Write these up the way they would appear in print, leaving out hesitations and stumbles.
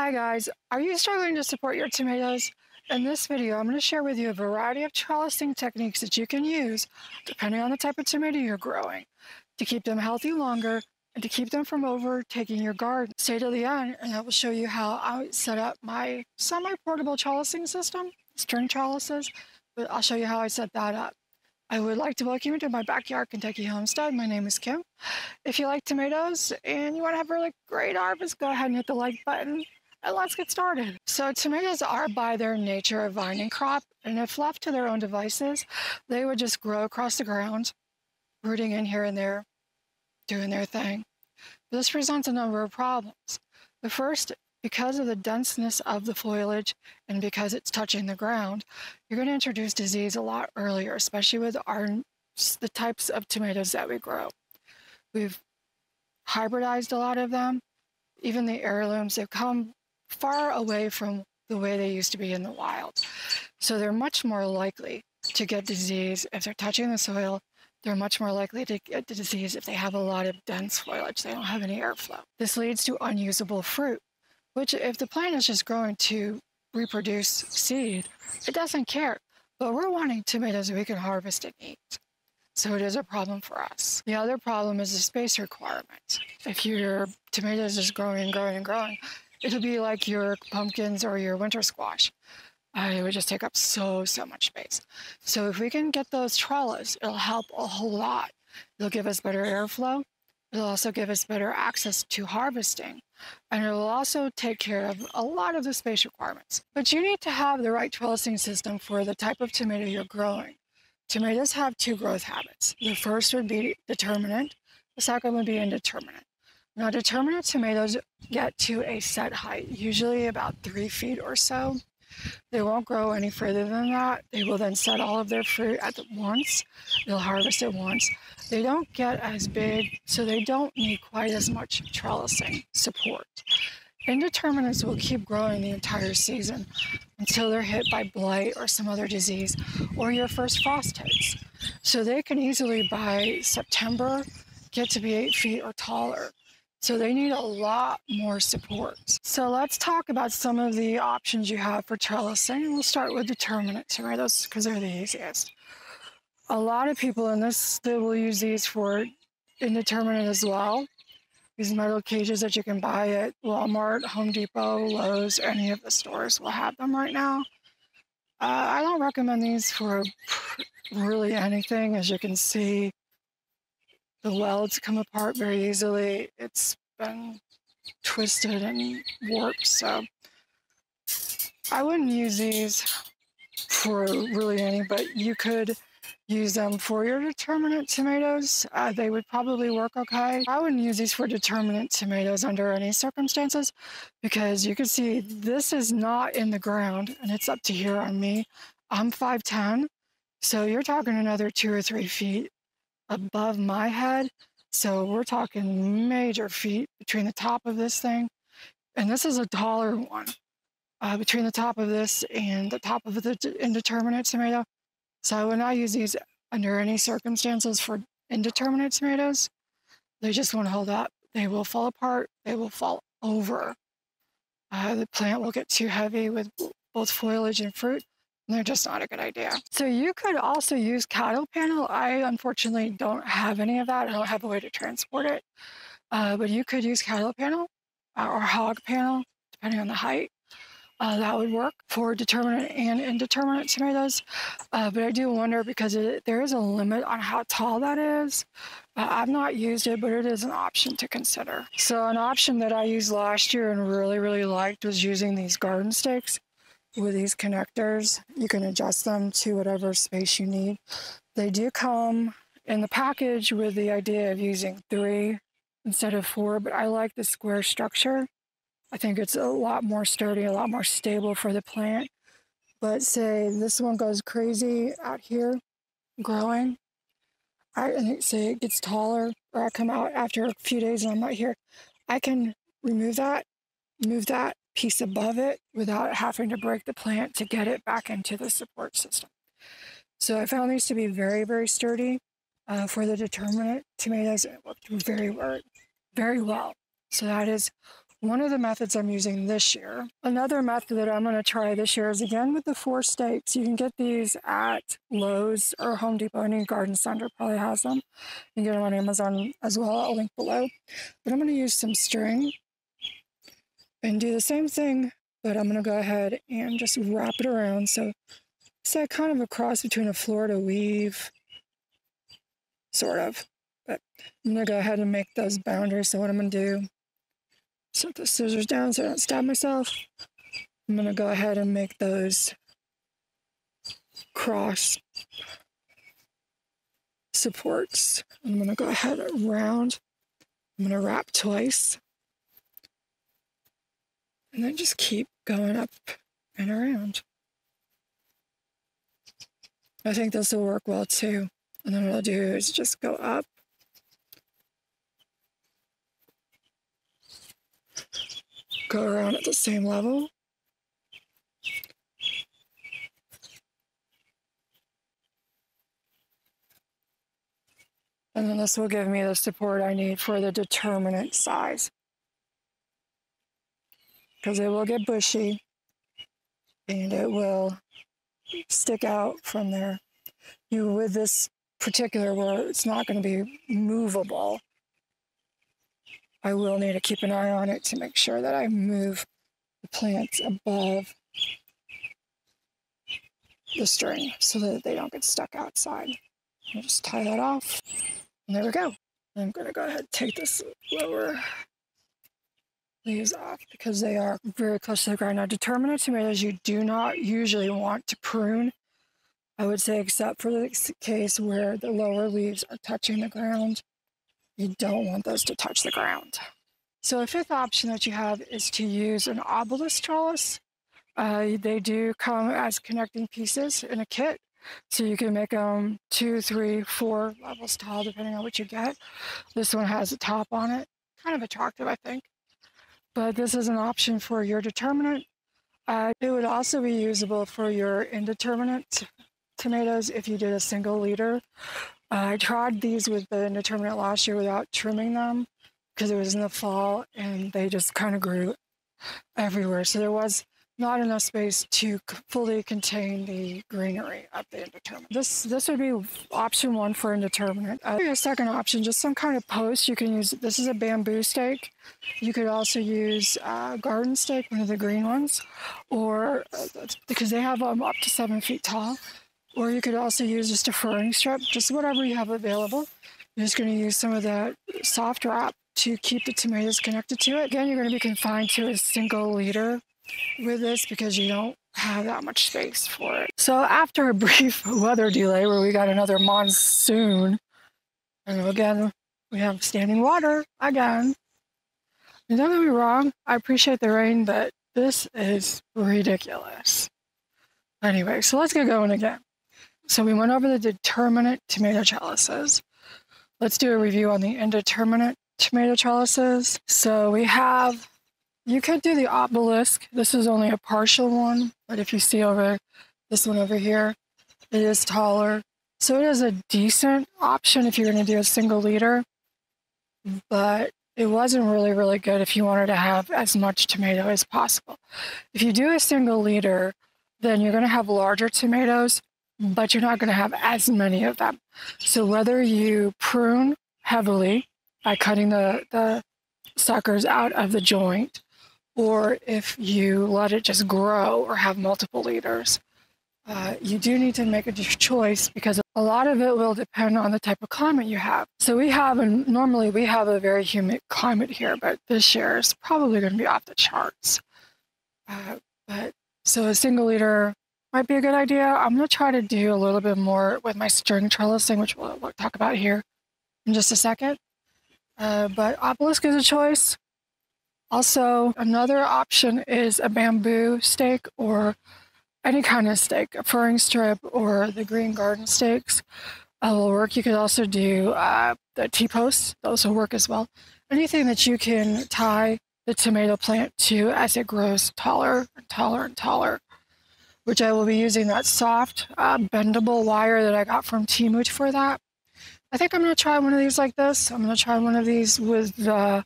Hi guys, are you struggling to support your tomatoes? In this video, I'm going to share with you a variety of trellising techniques that you can use, depending on the type of tomato you're growing, to keep them healthy longer and to keep them from overtaking your garden. Stay till the end and I will show you how I set up my semi-portable trellising system, string trellises, but I'll show you how I set that up. I would like to welcome you to my backyard Kentucky homestead. My name is Kim. If you like tomatoes and you want to have a really great harvest, go ahead and hit the like button. And let's get started. So tomatoes are by their nature a vining crop, and if left to their own devices, they would just grow across the ground, rooting in here and there, doing their thing. This presents a number of problems. The first, because of the denseness of the foliage and because it's touching the ground, you're going to introduce disease a lot earlier, especially with the types of tomatoes that we grow. We've hybridized a lot of them. Even the heirlooms, they've come far away from the way they used to be in the wild. So they're much more likely to get disease if they're touching the soil. They're much more likely to get the disease if they have a lot of dense foliage. They don't have any airflow. This leads to unusable fruit, which if the plant is just growing to reproduce seed, it doesn't care. But we're wanting tomatoes that we can harvest and eat. So it is a problem for us. The other problem is the space requirement. If your tomatoes is growing and growing and growing, it'll be like your pumpkins or your winter squash. It would just take up so much space. So if we can get those trellis, it'll help a whole lot. It'll give us better airflow. It'll also give us better access to harvesting. And it will also take care of a lot of the space requirements. But you need to have the right trellising system for the type of tomato you're growing. Tomatoes have two growth habits. The first would be determinate. The second would be indeterminate. Now, determinate tomatoes get to a set height, usually about 3 feet or so. They won't grow any further than that. They will then set all of their fruit at once. They'll harvest it once. They don't get as big, so they don't need quite as much trellising support. Indeterminates will keep growing the entire season until they're hit by blight or some other disease or your first frost hits. So they can easily, by September, get to be 8 feet or taller. So they need a lot more support. So let's talk about some of the options you have for trellising. We'll start with determinate tomatoes because they're the easiest. A lot of people in this, they will use these for indeterminate as well. These metal cages that you can buy at Walmart, Home Depot, Lowe's, any of the stores will have them right now. I don't recommend these for really anything. As you can see, the welds come apart very easily. It's been twisted and warped, so I wouldn't use these for really any, but you could use them for your determinate tomatoes. They would probably work okay. I wouldn't use these for determinate tomatoes under any circumstances because you can see this is not in the ground and it's up to here on me. I'm 5'10", so you're talking another 2 or 3 feet above my head. So we're talking major feet between the top of this thing. And this is a taller one between the top of this and the top of the indeterminate tomato. So I would not use these under any circumstances for indeterminate tomatoes. They just won't hold up. They will fall apart. They will fall over. The plant will get too heavy with both foliage and fruit. And they're just not a good idea. So you could also use cattle panel. I unfortunately don't have any of that. I don't have a way to transport it. But you could use cattle panel or hog panel, depending on the height. That would work for determinate and indeterminate tomatoes. But I do wonder because there is a limit on how tall that is. I've not used it, but it is an option to consider. So an option that I used last year and really liked was using these garden stakes with these connectors. You can adjust them to whatever space you need. They do come in the package with the idea of using 3 instead of 4, but I like the square structure. I think it's a lot more sturdy, a lot more stable for the plant. But say this one goes crazy out here, growing. And say it gets taller, or I come out after a few days and I'm not here. I can remove that, move that piece above it without having to break the plant to get it back into the support system. So I found these to be very sturdy for the determinate tomatoes. It worked very well. So that is one of the methods I'm using this year. Another method that I'm going to try this year is again with the 4 stakes. You can get these at Lowe's or Home Depot. Any garden center probably has them. You can get them on Amazon as well. I'll link below. But I'm going to use some string and do the same thing, but I'm going to go ahead and just wrap it around. So it's like kind of a cross between a Florida weave, sort of. But I'm going to go ahead and make those boundaries. So what I'm going to do, set the scissors down so I don't stab myself. I'm going to go ahead and make those cross supports. I'm going to go ahead around. I'm going to wrap twice. And then just keep going up and around. I think this will work well too. And then what I'll do is just go up. Go around at the same level. And then this will give me the support I need for the determinate size. Because it will get bushy and it will stick out from there. With this particular where it's not going to be movable, I will need to keep an eye on it to make sure that I move the plants above the string so that they don't get stuck outside. I'll just tie that off, and there we go. I'm going to go ahead and take this lower leaves off because they are very close to the ground. Now, determinate tomatoes you do not usually want to prune, I would say, except for the case where the lower leaves are touching the ground. You don't want those to touch the ground. So a fifth option that you have is to use an obelisk trellis. They do come as connecting pieces in a kit. So you can make them 2, 3, 4 levels tall, depending on what you get. This one has a top on it. Kind of attractive, I think. But this is an option for your determinate. It would also be usable for your indeterminate tomatoes if you did a single leader. I tried these with the indeterminate last year without trimming them because it was in the fall and they just kind of grew everywhere. So there was not enough space to fully contain the greenery of the indeterminate. This would be option 1 for indeterminate. Your second option, just some kind of post. You can use, this is a bamboo stake. You could also use a garden stake, one of the green ones, or because they have them up to 7 feet tall. Or you could also use just a furring strip, just whatever you have available. You're just going to use some of that soft wrap to keep the tomatoes connected to it. Again, you're going to be confined to a single leader with this because you don't have that much space for it. So after a brief weather delay where we got another monsoon, and again, we have standing water again. And don't get me wrong, I appreciate the rain, but this is ridiculous. Anyway, so let's get going again. So we went over the determinate tomato trellises. Let's do a review on the indeterminate tomato trellises. So we have, you could do the obelisk. This is only a partial one, but if you see over this one over here, it is taller. So it is a decent option if you're going to do a single leader, but it wasn't really good if you wanted to have as much tomato as possible. If you do a single leader, then you're going to have larger tomatoes, but you're not going to have as many of them. So whether you prune heavily by cutting the suckers out of the joint, or if you let it just grow or have multiple leaders, you do need to make a choice because a lot of it will depend on the type of climate you have. So normally we have a very humid climate here, but this year is probably going to be off the charts. So a single leader might be a good idea. I'm going to try to do a little bit more with my string trellising, which we'll talk about here in just a second. But obelisk is a choice. Also, another option is a bamboo stake or any kind of stake, a furring strip or the green garden stakes will work. You could also do the T-posts. Those will work as well. Anything that you can tie the tomato plant to as it grows taller and taller and taller, which I will be using that soft bendable wire that I got from Temu for that. I think I'm going to try one of these like this. I'm going to try one of these with the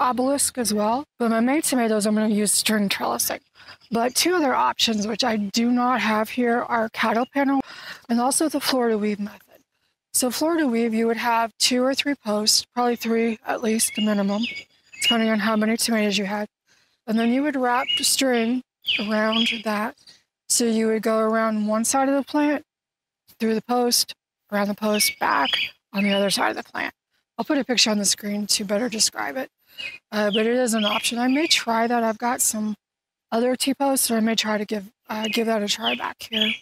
obelisk as well. But my May tomatoes, I'm going to use string trellising. But two other options, which I do not have here, are cattle panel and also the Florida weave method. So Florida weave, you would have 2 or 3 posts, probably 3 at least, the minimum, depending on how many tomatoes you had. And then you would wrap string around that. So you would go around one side of the plant, through the post, around the post, back on the other side of the plant. I'll put a picture on the screen to better describe it. But it is an option. I may try that. I've got some other T-posts, so I may try to give that a try back here.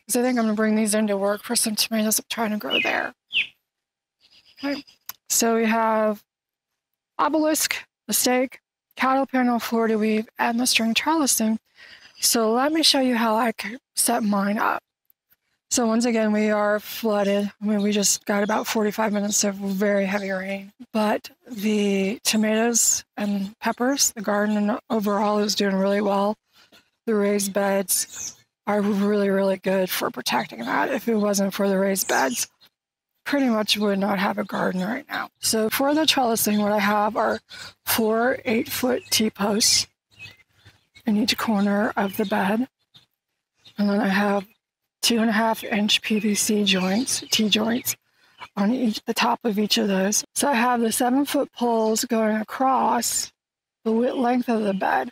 Because I think I'm going to bring these into work for some tomatoes I'm trying to grow there. Okay. So we have obelisk, the stake, cattle panel, Florida weave, and the string trellising. So let me show you how I set mine up. So once again, we are flooded. I mean, we just got about 45 minutes of very heavy rain. But the tomatoes and peppers, the garden overall is doing really well. The raised beds are really, really good for protecting that. If it wasn't for the raised beds, pretty much would not have a garden right now. So for the trellising, what I have are 4 8-foot T-posts in each corner of the bed. And then I have 2.5-inch PVC joints, T-joints, on the top of each of those. So I have the 7-foot poles going across the length of the bed.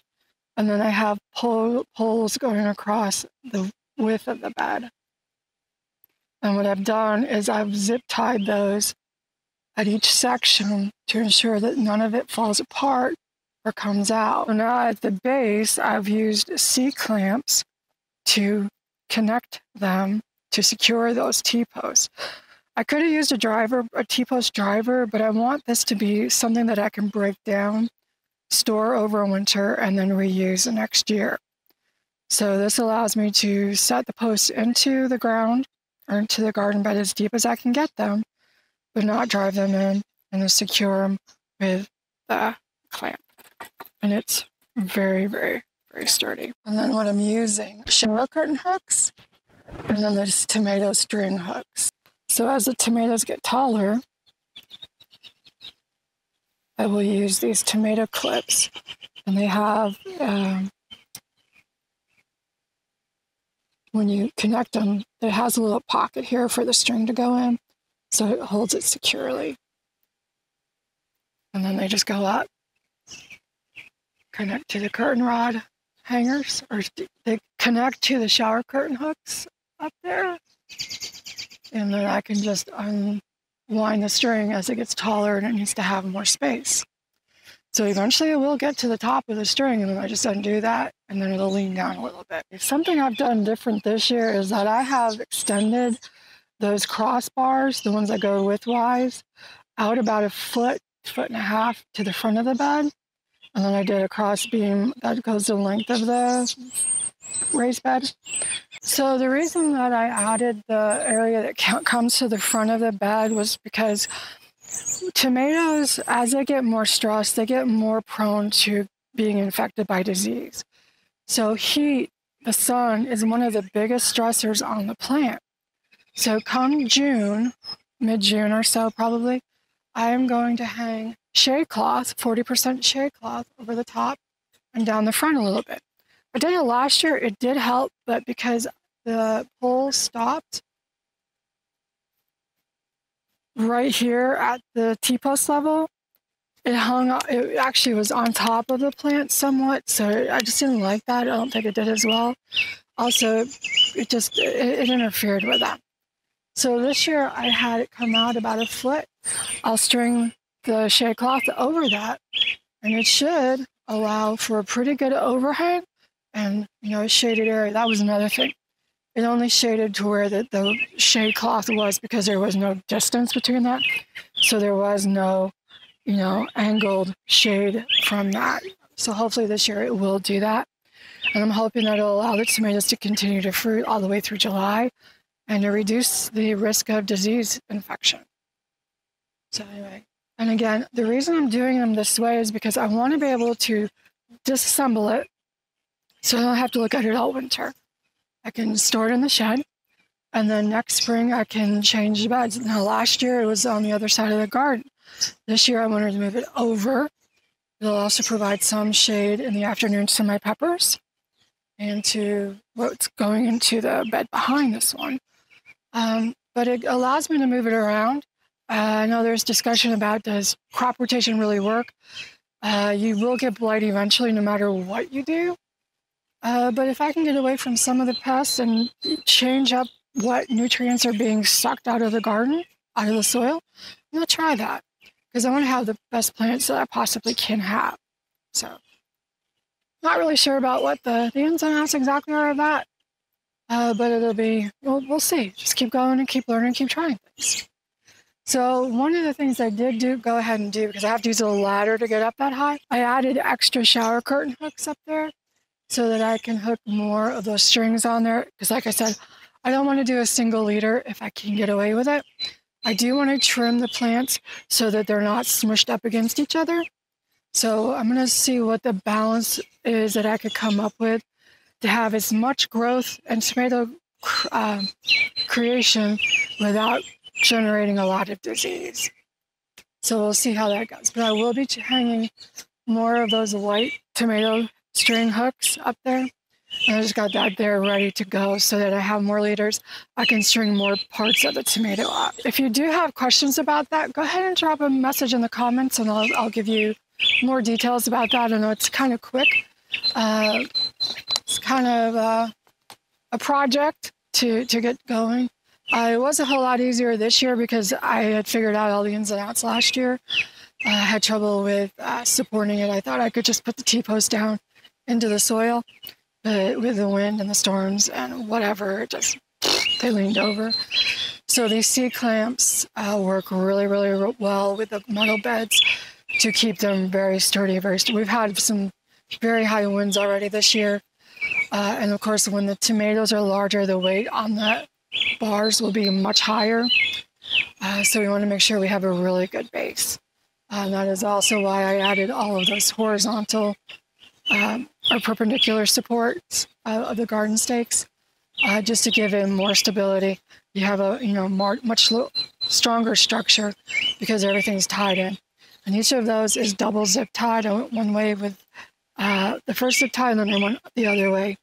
And then I have poles going across the width of the bed. And what I've done is I've zip tied those at each section to ensure that none of it falls apart or comes out. So now at the base, I've used C-clamps to connect them to secure those T-posts. I could have used a T-post driver, but I want this to be something that I can break down, store over winter, and then reuse the next year. So this allows me to set the posts into the ground or into the garden bed as deep as I can get them, but not drive them in, and then secure them with the clamp. And it's very, very, very sturdy. And then what I'm using, shower curtain hooks, and then there's tomato string hooks. So as the tomatoes get taller, I will use these tomato clips, and they have, when you connect them, it has a little pocket here for the string to go in, so it holds it securely. And then they just go up, connect to the curtain rod hangers, or they connect to the shower curtain hooks up there. And then I can just unwind the string as it gets taller and it needs to have more space. So eventually it will get to the top of the string, and then I just undo that, and then it'll lean down a little bit. Something I've done different this year is that I have extended those crossbars, the ones that go widthwise, out about 1.5 feet to the front of the bed. And then I did a cross beam that goes the length of the raised bed. So the reason that I added the area that comes to the front of the bed was because tomatoes, as they get more stressed, they get more prone to being infected by disease. So heat, the sun, is one of the biggest stressors on the plant. So come June, mid-June or so probably, I am going to hang shade cloth, 40% shade cloth over the top and down the front a little bit. I did it last year, it did help, but because the pole stopped right here at the T-post level, it actually was on top of the plant somewhat, so I just didn't like that. I don't think it did as well. Also, it interfered with that. So this year I had it come out about 1 foot. I'll string the shade cloth over that, and it should allow for a pretty good overhang and, a shaded area. That was another thing. It only shaded to where the shade cloth was because there was no distance between that. So there was no, angled shade from that. So hopefully this year it will do that. And I'm hoping that it'll allow the tomatoes to continue to fruit all the way through July and to reduce the risk of disease infection. So anyway, and again, the reason I'm doing them this way is because I want to be able to disassemble it so I don't have to look at it all winter. I can store it in the shed, and then next spring I can change the beds. Now last year it was on the other side of the garden. This year I wanted to move it over It'll also provide some shade in the afternoon to my peppers and to what's going into the bed behind this one. But it allows me to move it around. I know there's discussion about, does crop rotation really work? You will get blight eventually no matter what you do. But if I can get away from some of the pests and change up what nutrients are being sucked out of the garden, out of the soil, I'm going to try that because I want to have the best plants that I possibly can have. So, not really sure about what the ins and outs exactly are of that, but it'll be, we'll see. Just keep going and keep learning and keep trying things. So one of the things I did go ahead and do, because I have to use a ladder to get up that high, I added extra shower curtain hooks up there so that I can hook more of those strings on there. Because like I said, I don't want to do a single leader if I can get away with it. I do want to trim the plants so that they're not smushed up against each other. So I'm going to see what the balance is that I could come up with to have as much growth and tomato creation without generating a lot of disease. So we'll see how that goes. But I will be hanging more of those white tomato string hooks up there. And I just got that there ready to go so that I have more leaders. I can string more parts of the tomato up. If you do have questions about that, go ahead and drop a message in the comments and I'll give you more details about that. I know it's kind of quick. It's kind of a project to get going. It was a whole lot easier this year because I had figured out all the ins and outs last year. I had trouble with supporting it. I thought I could just put the T-post down into the soil, but with the wind and the storms and whatever, they leaned over. So these C-clamps work really, really well with the metal beds to keep them very sturdy, We've had some very high winds already this year. And of course, when the tomatoes are larger, the weight on the bars will be much higher. So we want to make sure we have a really good base. That is also why I added all of those horizontal or perpendicular supports of the garden stakes, just to give it more stability. You have a much stronger structure because everything's tied in. And each of those is double zip tied one way with the first zip tie and then the other way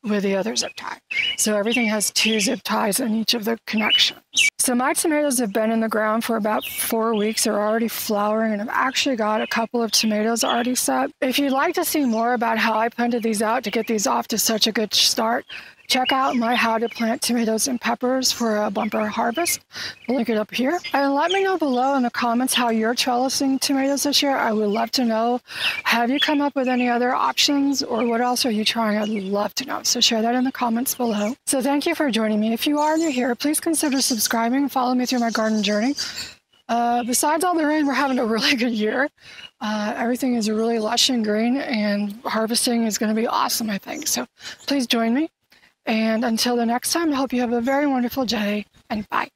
with the other zip tie. So everything has 2 zip ties in each of the connections. So my tomatoes have been in the ground for about 4 weeks. They're already flowering and I've actually got a couple of tomatoes already set. If you'd like to see more about how I planted these out to get these off to such a good start, check out my How to Plant Tomatoes and Peppers for a Bumper Harvest. I'll link it up here. And let me know below in the comments how you're trellising tomatoes this year. I would love to know. Have you come up with any other options or what else are you trying? I'd love to know. So share that in the comments below. So thank you for joining me. If you are new here, please consider subscribing and follow me through my garden journey. Besides all the rain, we're having a really good year. Everything is really lush and green and harvesting is going to be awesome, I think. So please join me. And until the next time, I hope you have a very wonderful day, and bye.